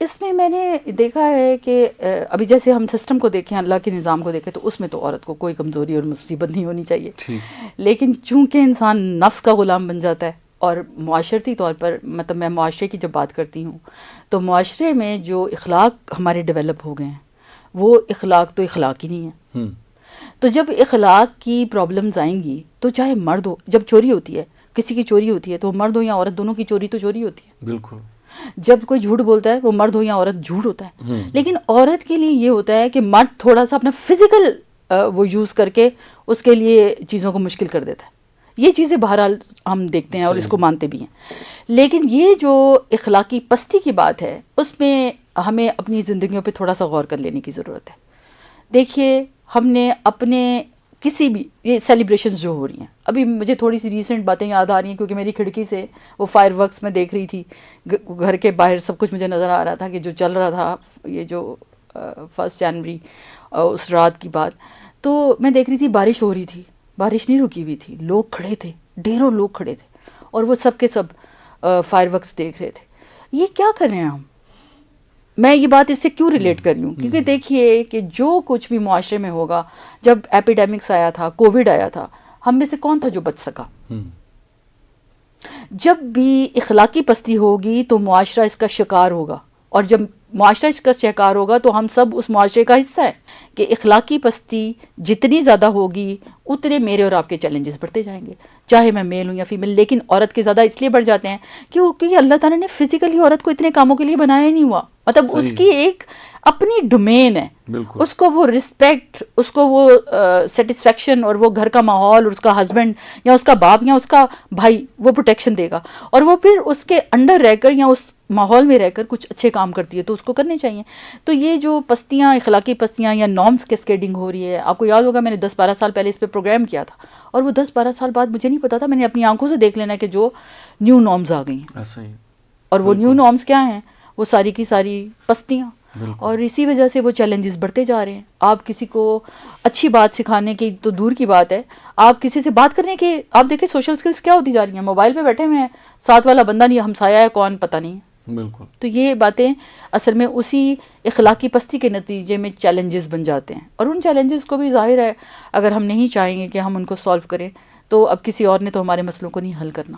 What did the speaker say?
اس میں نے دیکھا ہے کہ ابھی جیسے ہم سسٹم کو دیکھیں, اللہ کے نظام کو دیکھیں, تو اس میں تو عورت کو کوئی کمزوری اور مصیبت نہیں ہونی چاہیے. لیکن چونکہ انسان نفس کا غلام بن جاتا ہے, اور معاشرتی طور پر, مطلب میں معاشرے کی جب بات کرتی ہوں تو معاشرے میں جو اخلاق ہمارے ڈیولپ ہو گئے ہیں وہ اخلاق تو اخلاق ہی نہیں ہے. تو جب اخلاق کی پرابلمز آئیں گی تو چاہے مرد ہو, جب چوری ہوتی ہے, کسی کی چوری ہوتی ہے تو مرد ہو یا عورت, دونوں کی چوری تو چوری ہوتی ہے. بالکل. جب کوئی جھوٹ بولتا ہے وہ مرد ہو یا عورت جھوٹ ہوتا ہے. لیکن عورت کے لیے یہ ہوتا ہے کہ مرد تھوڑا سا اپنا فزیکل وہ یوز کر کے اس کے لیے چیزوں کو مشکل کر دیتا ہے. یہ چیزیں بہرحال ہم دیکھتے ہیں اور اس کو مانتے بھی ہیں. لیکن یہ جو اخلاقی پستی کی بات ہے اس میں ہمیں اپنی زندگیوں پہ تھوڑا سا غور کر لینے کی ضرورت ہے. دیکھیے ہم نے اپنے کسی بھی یہ سیلیبریشنز جو ہو رہی ہیں, ابھی مجھے تھوڑی سی ریسنٹ باتیں یاد آ رہی ہیں کیونکہ میری کھڑکی سے وہ فائر ورکس میں دیکھ رہی تھی, گھر کے باہر سب کچھ مجھے نظر آ رہا تھا کہ جو چل رہا تھا, یہ جو 1 جنوری اس رات کی بات, تو میں دیکھ رہی تھی بارش ہو رہی تھی, بارش نہیں رکی ہوئی تھی, لوگ کھڑے تھے, ڈھیروں لوگ کھڑے تھے اور وہ سب کے سب فائر ورکس دیکھ رہے تھے. یہ کیا کر رہے ہیں ہم؟ میں یہ بات اس سے کیوں ریلیٹ کر رہی ہوں کیونکہ دیکھیے کہ جو کچھ بھی معاشرے میں ہوگا, جب ایپیڈیمکس آیا تھا, کووڈ آیا تھا, ہم میں سے کون تھا جو بچ سکا؟ جب بھی اخلاقی پستی ہوگی تو معاشرہ اس کا شکار ہوگا, اور جب معاشرہ اس کا شکار ہوگا تو ہم سب اس معاشرے کا حصہ ہے کہ اخلاقی پستی جتنی زیادہ ہوگی اتنے میرے اور آپ کے چیلنجز بڑھتے جائیں گے, چاہے میں میل ہوں یا فیمیل. لیکن عورت کے زیادہ اس لیے بڑھ جاتے ہیں کیونکہ اللہ تعالیٰ نے فزیکلی عورت کو اتنے کاموں کے لیے بنایا ہی نہیں ہوا, مطلب اس کی ایک اپنی ڈومین ہے, اس کو وہ رسپیکٹ, اس کو وہ سیٹسفیکشن, اور وہ گھر کا ماحول اور اس کا ہسبینڈ یا اس کا باپ یا اس کا بھائی وہ پروٹیکشن دے گا, اور وہ پھر اس کے انڈر رہ کر یا اس ماحول میں رہ کر کچھ اچھے کام کرتی ہے تو اس کو کرنے چاہیے. تو یہ جو پستیاں, اخلاقی پستیاں یا نارمس کیسکیڈنگ ہو رہی ہے, آپ کو یاد ہوگا میں نے 10-12 سال پہلے اس پہ پروگرام کیا تھا, اور وہ 10-12 سال بعد مجھے نہیں پتا تھا, میں نے اپنی آنکھوں سے دیکھ لینا کہ جو نیو نارمز آ گئی ہیں, اور وہ نیو نارمز کیا ہیں, وہ ساری کی ساری پستیاں, اور اسی وجہ سے وہ چیلنجز بڑھتے جا رہے ہیں. آپ کسی کو اچھی بات سکھانے کی تو دور کی بات ہے, آپ کسی سے بات کرنے کے, آپ دیکھیں سوشل سکلز کیا ہوتی جا رہی ہیں, موبائل پہ بیٹھے ہوئے ہیں, ساتھ والا بندہ نہیں, ہمسایہ ہے کون پتہ نہیں. بالکل. تو یہ باتیں اصل میں اسی اخلاقی پستی کے نتیجے میں چیلنجز بن جاتے ہیں, اور ان چیلنجز کو بھی ظاہر ہے اگر ہم نہیں چاہیں گے کہ ہم ان کو سالو کریں تو اب کسی اور نے تو ہمارے مسئلوں کو نہیں حل کرنا.